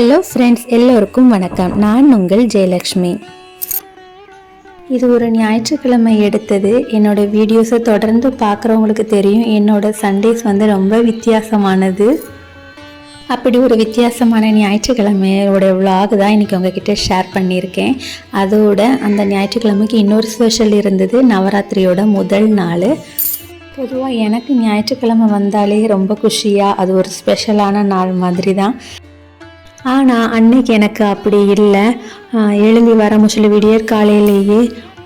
Hello friends, எல்லோருக்கும் வணக்கம். நான் உங்கள் ஜெயலக்ஷ்மி. இது ஒரு ஞாயிற்றுக்கிழமை எடுத்தது. என்னோட வீடியோஸை தொடர்ந்து பார்க்குறவங்களுக்கு தெரியும், என்னோட சண்டேஸ் ரொம்ப வித்தியாசமானது. அப்படி ஒரு வித்தியாசமான ஞாயிற்றுக்கிழமையோட விலாக் தான் இன்றைக்கி உங்ககிட்ட ஷேர் பண்ணியிருக்கேன். அதோட அந்த ஞாயிற்றுக்கிழமைக்கு இன்னொரு ஸ்பெஷல் இருந்தது. நவராத்திரியோட முதல் நாள். பொதுவாக எனக்கு ஞாயிற்றுக்கிழமை வந்தாலே ரொம்ப குஷியாக, அது ஒரு ஸ்பெஷலான நாள் மாதிரி தான். ஆனால் அன்னைக்கு எனக்கு அப்படி இல்லை. எழும்பி வர முச்சில விடியற் காலையிலேயே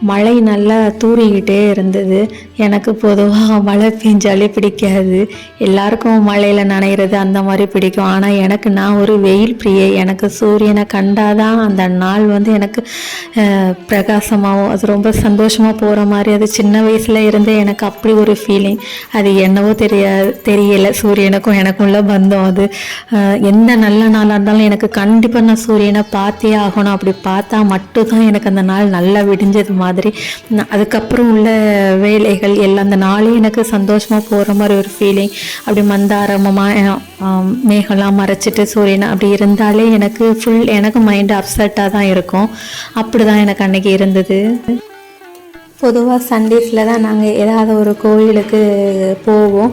மழை நல்லா தூறிக்கிட்டே இருந்தது. எனக்கு பொதுவாக மழை பெஞ்சாலே பிடிக்காது. எல்லாருக்கும் மழையில் நனைகிறது அந்த மாதிரி பிடிக்கும். ஆனால் எனக்கு, நான் ஒரு வெயில் பிரியை. எனக்கு சூரியனை கண்டாதான் அந்த நாள் எனக்கு பிரகாசமாகவும், அது ரொம்ப சந்தோஷமாக போகிற மாதிரி. அது சின்ன வயசில் இருந்தே எனக்கு அப்படி ஒரு ஃபீலிங். அது என்னவோ தெரியலை, சூரியனுக்கும் எனக்கும் உள்ள பந்தம் அது. எந்த நல்ல நாளாக இருந்தாலும் எனக்கு கண்டிப்பாக நான் சூரியனை பார்த்தே ஆகணும். அப்படி பார்த்தா மட்டும்தான் எனக்கு அந்த நாள் நல்லா விடிஞ்சது மாதிரி. அதுக்கப்புறம் உள்ள வேலைகள் எல்லாம் அந்த நாளே எனக்கு சந்தோஷமாக போகிற மாதிரி ஒரு ஃபீலிங். அப்படி மந்தாரமாக மேகம்லாம் மறைச்சிட்டு சூரியன் அப்படி இருந்தாலே எனக்கு மைண்டு அப்செட்டாக தான் இருக்கும். அப்படி தான் எனக்கு அன்றைக்கி இருந்தது. பொதுவாக சண்டேஸில் தான் நாங்கள் ஏதாவது ஒரு கோயிலுக்கு போவோம்.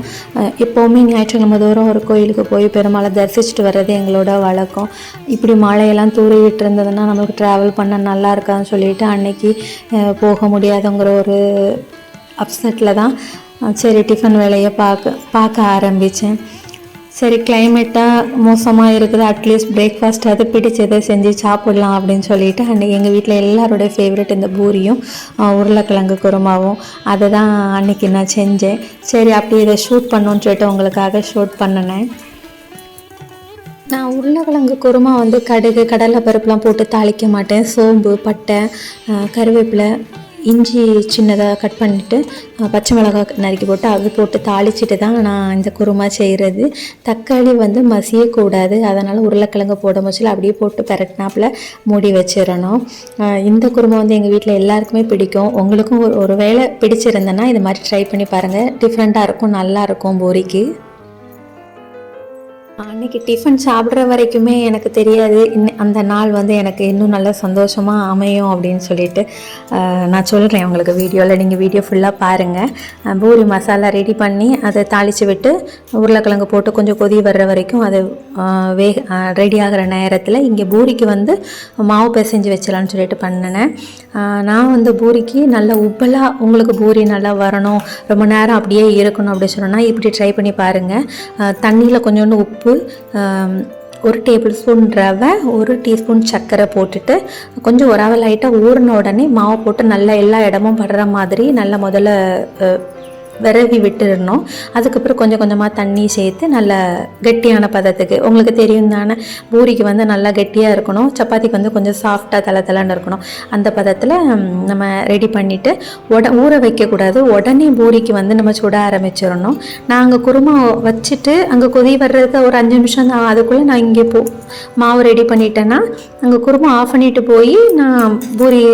எப்போவுமே ஞாயிற்றுக்கிழமை தோறும் ஒரு கோயிலுக்கு போய் பெருமாளை தரிசிச்சுட்டு வர்றது எங்களோட வழக்கம். இப்படி மழையெல்லாம் தூறிக்கிட்டு இருந்ததுன்னா நம்மளுக்கு ட்ராவல் பண்ண நல்லா இருக்கான்னு சொல்லிட்டு அன்னைக்கு போக முடியாதுங்கிற ஒரு அப்செட்டில் தான் சரி டிஃபன் வேலையை பார்க்க ஆரம்பித்தேன். சரி, கிளைமேட்டாக மோசமாக இருக்குது, அட்லீஸ்ட் பிரேக்ஃபாஸ்ட் அது பிடிச்சதை செஞ்சு சாப்பிட்லாம் அப்படின்னு சொல்லிட்டு அன்றைக்கி எங்கள் வீட்டில் எல்லாரோட ஃபேவரெட் இந்த பூரியும் உருளைக்கிழங்கு குருமாவும் அதை தான் அன்றைக்கி நான் செஞ்சேன். சரி, அப்படி இதை ஷூட் பண்ணணுன்னு சொல்லிட்டு உங்களுக்காக ஷூட் பண்ணினேன். நான் உருளைக்கிழங்கு குருமா கடுகு கடலை பருப்புலாம் போட்டு தாளிக்க மாட்டேன். சோம்பு, பட்டை, கருவேப்பிலை, இஞ்சி சின்னதாக கட் பண்ணிவிட்டு பச்சை மிளகாய் நறுக்கி போட்டு அது போட்டு தாளிச்சிட்டு தான் நான் இந்த குருமா செய்கிறது. தக்காளி மசியக்கூடாது, அதனால் உருளைக்கிழங்கு போட முச்சில் அப்படியே போட்டு பெரட்டினாப்பில் மூடி வச்சிடணும். இந்த குருமா எங்கள் வீட்டில் எல்லாருக்குமே பிடிக்கும். உங்களுக்கும் ஒரு வேளை பிடிச்சிருந்தேன்னா இது மாதிரி ட்ரை பண்ணி பாருங்கள். டிஃப்ரெண்ட்டாக இருக்கும், நல்லாயிருக்கும் பூரிக்கு. அன்றைக்கி டிஃபன் சாப்பிட்ற வரைக்குமே எனக்கு தெரியாது அந்த நாள் எனக்கு இன்னும் நல்ல சந்தோஷமாக அமையும் அப்படின்னு சொல்லிட்டு நான் சொல்கிறேன் உங்களுக்கு வீடியோவில். நீங்கள் வீடியோ ஃபுல்லாக பாருங்கள். பூரி மசாலா ரெடி பண்ணி அதை தாளித்து விட்டு உருளைக்கிழங்கு போட்டு கொஞ்சம் கொதி வர்ற வரைக்கும் அது ரெடி ஆகிற நேரத்தில் இங்கே பூரிக்கு மாவு பிசைஞ்சு வச்சலான்னு சொல்லிட்டு பண்ணினேன். நான் பூரிக்கு நல்லா உப்பலாக, உங்களுக்கு பூரி நல்லா வரணும், ரொம்ப நேரம் அப்படியே இருக்கணும் அப்படின்னு சொன்னால் இப்படி ட்ரை பண்ணி பாருங்கள். தண்ணியில் கொஞ்சோண்டு உப்பு, 1 டேபிள் ஸ்பூன் ரவை, 1 டீஸ்பூன் சர்க்கரை போட்டுட்டு கொஞ்சம் ரவை லைட்டாக ஊறின உடனே மாவு போட்டு நல்லா எல்லா இடமும் படுற மாதிரி நல்லா முதல்ல விரவி விட்டுடணும். அதுக்கப்புறம் கொஞ்சம் கொஞ்சமாக தண்ணி சேர்த்து நல்ல கெட்டியான பதத்துக்கு, உங்களுக்கு தெரியும் தானே, பூரிக்கு நல்லா கெட்டியாக இருக்கணும், சப்பாத்திக்கு கொஞ்சம் சாஃப்டாக தலை இருக்கணும். அந்த பதத்தில் நம்ம ரெடி பண்ணிவிட்டு ஊற வைக்கக்கூடாது. உடனே பூரிக்கு நம்ம சுட ஆரம்பிச்சிடணும். நான் அங்கே குருமா வச்சுட்டு அங்கே கொதி வர்றதுக்கு ஒரு 5 நிமிஷம் தான். அதுக்குள்ளே நான் இங்கே மாவு ரெடி பண்ணிட்டேன்னா அங்கே குருமா ஆஃப் பண்ணிவிட்டு போய் நான் பூரி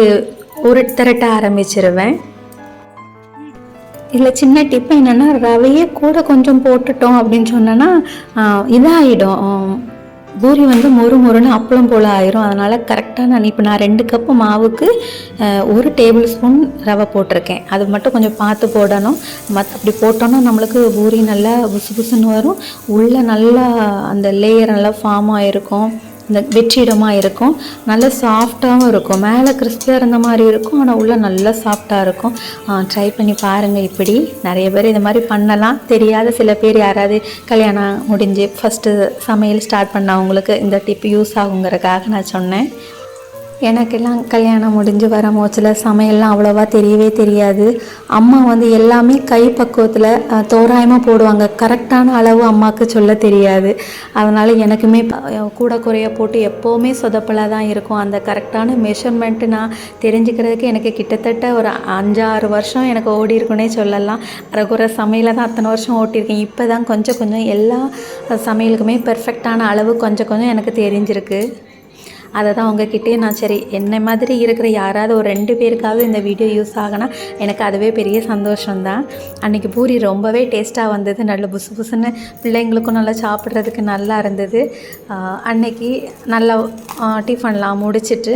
திரட்ட ஆரம்பிச்சிருவேன். இதில் சின்ன டிப்பு என்னென்னா, ரவையே கூட கொஞ்சம் போட்டுட்டோம் அப்படின்னு சொன்னோன்னா இதாகிடும், பூரி மொறுன்னு அப்பளம் போல் ஆயிரும். அதனால் கரெக்டாக நான் 2 கப்பு மாவுக்கு 1 டேபிள் ஸ்பூன் ரவை போட்டிருக்கேன். அது மட்டும் கொஞ்சம் பார்த்து போடணும். அப்படி போட்டோன்னா நம்மளுக்கு பூரி நல்லா புசுன்னு வரும். உள்ளே நல்லா அந்த லேயர் நல்லா ஃபார்ம் ஆகிருக்கும், இந்த வெற்றிடமாக இருக்கும், நல்லா சாஃப்டாகவும் இருக்கும். மேலே கிறிஸ்பியாக இருந்த மாதிரி இருக்கும், ஆனால் உள்ளே நல்லா சாஃப்டாக இருக்கும். ட்ரை பண்ணி பாருங்கள். இப்படி நிறைய பேர் இது மாதிரி பண்ணலாம். தெரியாத சில பேர் யாராவது கல்யாணம் முடிஞ்சு ஃபஸ்ட்டு சமையல் ஸ்டார்ட் பண்ணவங்களுக்கு இந்த டிப் யூஸ் ஆகுங்கிறதுக்காக நான் சொன்னேன். எனக்கெல்லாம் கல்யாணம் முடிஞ்சு வர மோச்சில் சமையல்லாம் அவ்வளோவா தெரியவே தெரியாது. அம்மா எல்லாமே கை பக்குவத்தில் தோராயமாக போடுவாங்க. கரெக்டான அளவு அம்மாவுக்கு சொல்ல தெரியாது. அதனால் எனக்குமே கூட குறைய போட்டு எப்போவுமே சொதப்பலாக தான் இருக்கும். அந்த கரெக்டான மெஷர்மெண்ட்டு நான் தெரிஞ்சுக்கிறதுக்கு எனக்கு கிட்டத்தட்ட ஒரு 5-6 வருஷம் எனக்கு ஓடி இருக்குன்னே சொல்லலாம். அரைக்குறை சமையலை தான் அத்தனை வருஷம் ஓட்டியிருக்கேன். இப்போ தான் கொஞ்சம் எல்லா சமையலுக்குமே பெர்ஃபெக்டான அளவு கொஞ்சம் எனக்கு தெரிஞ்சிருக்கு. அதை தான் உங்ககிட்டயே நான் சரி என்னை மாதிரி இருக்கிற யாராவது ஒரு 2 பேருக்காவது இந்த வீடியோ யூஸ் ஆகினா எனக்கு அதுவே பெரிய சந்தோஷம்தான். அன்றைக்கி பூரி ரொம்பவே டேஸ்ட்டாக வந்தது, நல்ல புசு புசுன்னு பிள்ளைங்களுக்கும் நல்லா சாப்பிட்றதுக்கு நல்லா இருந்தது. அன்னைக்கு நல்லா டிஃபன்லாம் முடிச்சுட்டு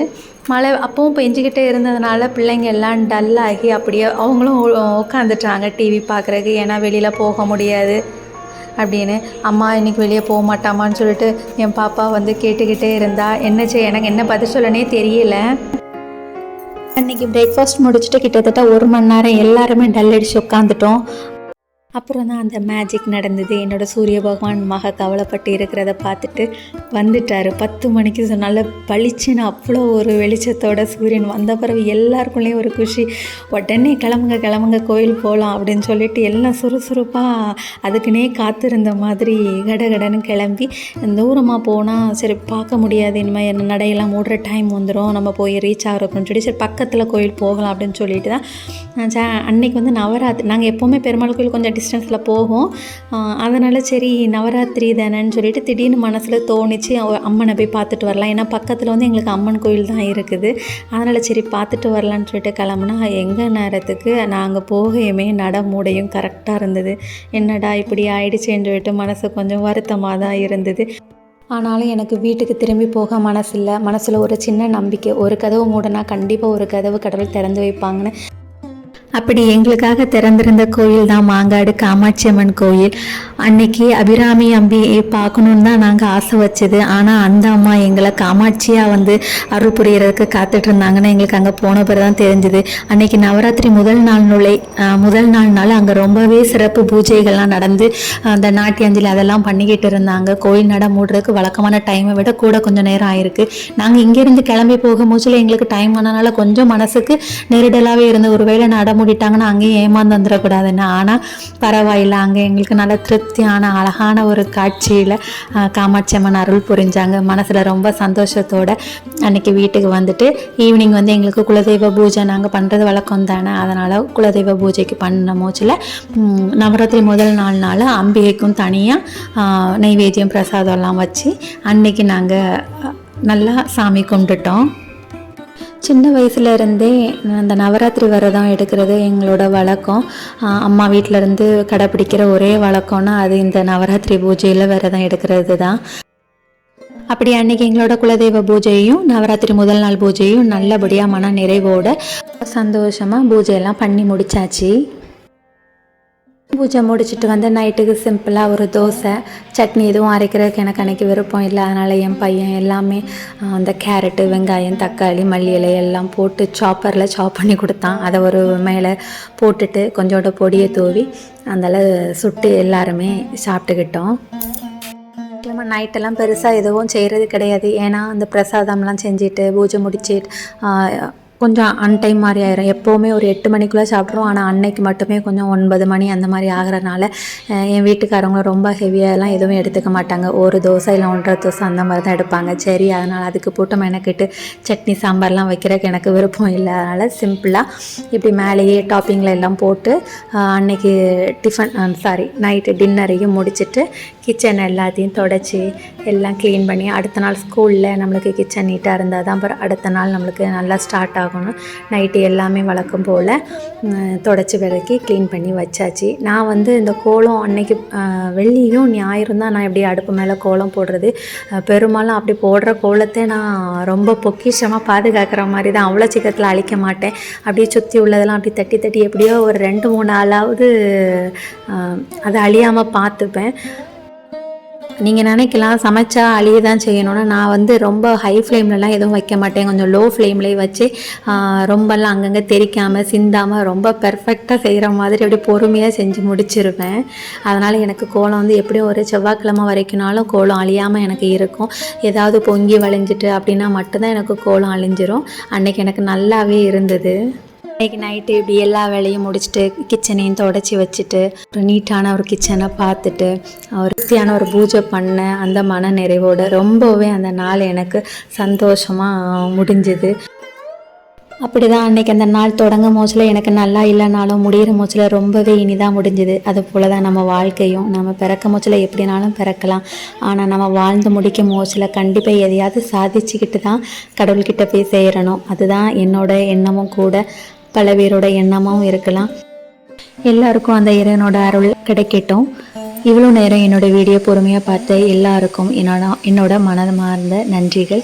மழை அப்பவும் பெஞ்சிக்கிட்டே இருந்ததுனால பிள்ளைங்க எல்லாம் டல்லாகி அப்படியே அவங்களும் உட்காந்துட்டாங்க டிவி பார்க்குறதுக்கு. ஏன்னா வெளியில் போக முடியாது அப்படின்னு. அம்மா இன்றைக்கி வெளியே போக மாட்டாமான்னு சொல்லிட்டு என் பாப்பா வந்து கேட்டுக்கிட்டே இருந்தா. என்ன செய்ய எனக்கு என்ன பதில் சொல்லனே தெரியல. அன்றைக்கி பிரேக்ஃபாஸ்ட் முடிச்சுட்டு கிட்டத்தட்ட 1 மணி நேரம் எல்லாருமே டல் அடித்து உட்காந்துட்டோம். அப்புறம் தான் அந்த மேஜிக் நடந்தது. என்னோடய சூரிய பகவான் மக கவலைப்பட்டு இருக்கிறத பார்த்துட்டு வந்துட்டார். 10 மணிக்கு நல்ல பளிச்சுன்னு அவ்வளோ ஒரு வெளிச்சத்தோட சூரியன் வந்த பிறகு எல்லாருக்குள்ளேயும் ஒரு குஷி. உடனே கிளம்புங்க கோயில் போகலாம் அப்படின்னு சொல்லிட்டு எல்லாம் சுறுசுறுப்பாக அதுக்குன்னே காத்திருந்த மாதிரி கடகடன்னு கிளம்பி தூரமாக போனால் சரி பார்க்க முடியாது, இனிமேல் என்ன நடையெல்லாம் மூடுற டைம் வந்துடும், நம்ம போய் ரீச் ஆகிறோம்னு சொல்லி சரி பக்கத்தில் கோயில் போகலாம் அப்படின்னு சொல்லிட்டு தான் அன்றைக்கி வந்து நவராத்திரி. நாங்கள் எப்போவுமே பெருமாள் கோயில் கொஞ்சம் டிஸ்டன்ஸில் போகும், அதனால் சரி நவராத்திரி தானேன்னு சொல்லிட்டு திடீர்னு மனசில் தோணிச்சு அம்மனை போய் பார்த்துட்டு வரலாம். ஏன்னா பக்கத்தில் வந்து எங்களுக்கு அம்மன் கோயில் தான் இருக்குது, அதனால் சரி பார்த்துட்டு வரலான்னு சொல்லிட்டு கிளம்புனா எங்கள் நேரத்துக்கு நாங்கள் போகையுமே நட மூடையும் கரெக்டாக இருந்தது. என்னடா இப்படி ஆயிடுச்சேன்னு சொல்லிட்டு மனசு கொஞ்சம் வருத்தமாக தான் இருந்தது. ஆனாலும் எனக்கு வீட்டுக்கு திரும்பி போக மனசில்லை. மனசில் ஒரு சின்ன நம்பிக்கை, ஒரு கதவு மூடனா கண்டிப்பாக ஒரு கதவு கடவுள் திறந்து வைப்பாங்கன்னு. அப்படி எங்களுக்காக திறந்திருந்த கோயில் தான் மாங்காடு காமாட்சி அம்மன் கோயில். அன்னைக்கு அபிராமி அம்பியை பார்க்கணுன்னு தான் நாங்கள் ஆசை வச்சது. ஆனால் அந்த அம்மா எங்களை காமாட்சியாக வந்து அருள் புரியறதுக்கு காத்துட்டு இருந்தாங்கன்னு எங்களுக்கு அங்கே போன பிறகு தான் தெரிஞ்சுது. அன்னைக்கு நவராத்திரி முதல் நாள் அங்கே ரொம்பவே சிறப்பு பூஜைகள்லாம் நடந்து அந்த நாட்டியாஞ்சலி அதெல்லாம் பண்ணிக்கிட்டு இருந்தாங்க. கோயில் நட மூடுறதுக்கு வழக்கமான டைமை விட கூட கொஞ்சம் நேரம் ஆயிருக்கு. நாங்கள் இங்கேருந்து கிளம்பி போக மூச்சில் எங்களுக்கு டைம் ஆனதுனால கொஞ்சம் மனசுக்கு நெருடலாகவே இருந்து ஒருவேளை நட மூடிட்டாங்கன்னா அங்கேயும் ஏமாந்து வந்துடக்கூடாதுன்னு. ஆனால் பரவாயில்லை, அங்கே எங்களுக்கு நல்ல திருப்தியான அழகான ஒரு காட்சியில் காமாட்சி அம்மன் அருள் புரிஞ்சாங்க. மனசில் ரொம்ப சந்தோஷத்தோடு அன்றைக்கி வீட்டுக்கு வந்துட்டு ஈவினிங் வந்து எங்களுக்கு குலதெய்வ பூஜை நாங்கள் பண்ணுறது வழக்கம் தானே, அதனால் குலதெய்வ பூஜைக்கு பண்ண மூச்சில் நவராத்திரி முதல் நாள் அம்பிகைக்கும் தனியாக நைவேத்தியம் பிரசாதம்லாம் வச்சு அன்றைக்கி நாங்கள் நல்லா சாமி கும்பிட்டுட்டோம். சின்ன வயசுலேருந்தே அந்த நவராத்திரி விரதம் எடுக்கிறது எங்களோட வழக்கம். அம்மா வீட்டிலேருந்து கடைப்பிடிக்கிற ஒரே வழக்கம்னா அது இந்த நவராத்திரி பூஜையில் விரதம் எடுக்கிறது தான். அப்படி அன்றைக்கி எங்களோட குலதெய்வ பூஜையும் நவராத்திரி முதல் நாள் பூஜையும் நல்லபடியாக மன நிறைவோடு சந்தோஷமாக பூஜையெல்லாம் பண்ணி முடித்தாச்சு. பூஜை முடிச்சுட்டு வந்து நைட்டுக்கு சிம்பிளாக ஒரு தோசை சட்னி எதுவும் அரைக்கிறதுக்கு எனக்கு அன்றைக்கி விருப்பம் இல்லை. அதனால் என் பையன் எல்லாமே அந்த கேரட்டு வெங்காயம் தக்காளி மல்லி இலை எல்லாம் போட்டு சாப்பரில் சாப் பண்ணி கொடுத்தான். அதை ஒரு மேலே போட்டுட்டு கொஞ்சோட பொடியை தூவி அதனால் சுட்டு எல்லாருமே சாப்பிட்டுக்கிட்டோம். முக்கியமாக நைட்டெல்லாம் பெருசாக எதுவும் செய்கிறது கிடையாது. ஏன்னா அந்த பிரசாதம்லாம் செஞ்சுட்டு பூஜை முடிச்சுட்டு கொஞ்சம் அன்டைம் மாதிரி ஆயிரும். எப்போவுமே ஒரு 8 மணிக்குள்ளே சாப்பிட்ருவோம். ஆனால் அன்னைக்கு மட்டுமே கொஞ்சம் 9 மணி அந்த மாதிரி ஆகிறனால என் வீட்டுக்காரங்களும் ரொம்ப ஹெவியாகலாம் எதுவும் எடுத்துக்க மாட்டாங்க. ஒரு தோசை இல்லை 1.5 தோசை அந்த மாதிரி தான் எடுப்பாங்க. சரி அதனால் அதுக்கு போட்டு மெனக்கிட்டு சட்னி சாம்பார்லாம் வைக்கிறதுக்கு எனக்கு விருப்பம் இல்லை. அதனால் சிம்பிளாக இப்படி மேலேயே டாப்பிங்கில் எல்லாம் போட்டு அன்னைக்கு நைட்டு டின்னரையும் முடிச்சுட்டு கிச்சன் எல்லாத்தையும் தொடச்சி எல்லாம் க்ளீன் பண்ணி அடுத்த நாள் ஸ்கூலில் நம்மளுக்கு கிச்சன் நீட்டாக இருந்தால் தான் அப்புறம் அடுத்த நாள் நம்மளுக்கு நல்லா ஸ்டார்ட் ஆகும். நைட்டு எல்லாமே வழக்கம் போல் தொடச்சி விளக்கி க்ளீன் பண்ணி வச்சாச்சு. நான் வந்து இந்த கோலம் அன்னைக்கு வெள்ளியும் ஞாயிறும் தான் நான் இப்படி அடுப்பு மேலே கோலம் போடுறது. பெரும்பாலும் அப்படி போடுற கோலத்தை நான் ரொம்ப பொக்கிஷமாக பாதுகாக்கிற மாதிரி தான், அவ்வளோ சீக்கிரத்தில் அழிக்க மாட்டேன். அப்படியே சுற்றி உள்ளதெல்லாம் அப்படி தட்டி தட்டி எப்படியோ ஒரு 2-3 நாளாவது அதை அழியாமல் பார்த்துப்பேன். நீங்கள் நினைக்கலாம் சமைச்சா அழிய தான் செய்யணும்னா, நான் வந்து ரொம்ப ஹை ஃப்ளேம்லலாம் எதுவும் வைக்க மாட்டேன். கொஞ்சம் லோ ஃப்ளேம்லேயே வச்சு ரொம்பலாம் அங்கங்கே தெரிக்காமல் சிந்தாமல் ரொம்ப பெர்ஃபெக்டாக செய்கிற மாதிரி அப்படியே பொறுமையாக செஞ்சு முடிச்சிருவேன். அதனால் எனக்கு கோலம் வந்து எப்படியும் ஒரு செவ்வாய்க்கிழமை வரைக்கும்னாலும் கோலம் அழியாமல் எனக்கு இருக்கும். ஏதாவது பொங்கி வளைஞ்சிட்டு அப்படின்னா மட்டும்தான் எனக்கு கோலம் அழிஞ்சிரும். அன்றைக்கி எனக்கு நல்லாவே இருந்தது. இன்றைக்கி நைட்டு இப்படி எல்லா வேலையும் முடிச்சுட்டு கிச்சனையும் தொடச்சி வச்சுட்டு ஒரு நீட்டான ஒரு கிச்சனை பார்த்துட்டு ஒரு வசதியான ஒரு பூஜை பண்ணேன். அந்த மன நிறைவோடு ரொம்பவே அந்த நாள் எனக்கு சந்தோஷமாக முடிஞ்சுது. அப்படிதான் அன்னைக்கு அந்த நாள் தொடங்கும் போச்சில் எனக்கு நல்லா இல்லைனாலும் முடிகிற மூச்சில் ரொம்பவே இனிதாக முடிஞ்சுது. அது போல தான் நம்ம வாழ்க்கையும். நம்ம பிறக்க மூச்சில் எப்படினாலும் பிறக்கலாம், ஆனால் நம்ம வாழ்ந்து முடிக்கும் மூச்சில் கண்டிப்பாக எதையாவது சாதிச்சுக்கிட்டு தான் கடவுள்கிட்ட போய் சேரணும். அதுதான் என்னோட எண்ணமும் கூட, பல பேரோட எண்ணமும் இருக்கலாம். எல்லாருக்கும் அந்த இறைவனோட அருள் கிடைக்கட்டும். இவ்வளோ நேரம் என்னோட வீடியோ பொறுமையாக பார்த்த எல்லாருக்கும் என்னோட மனமார்ந்த நன்றிகள்.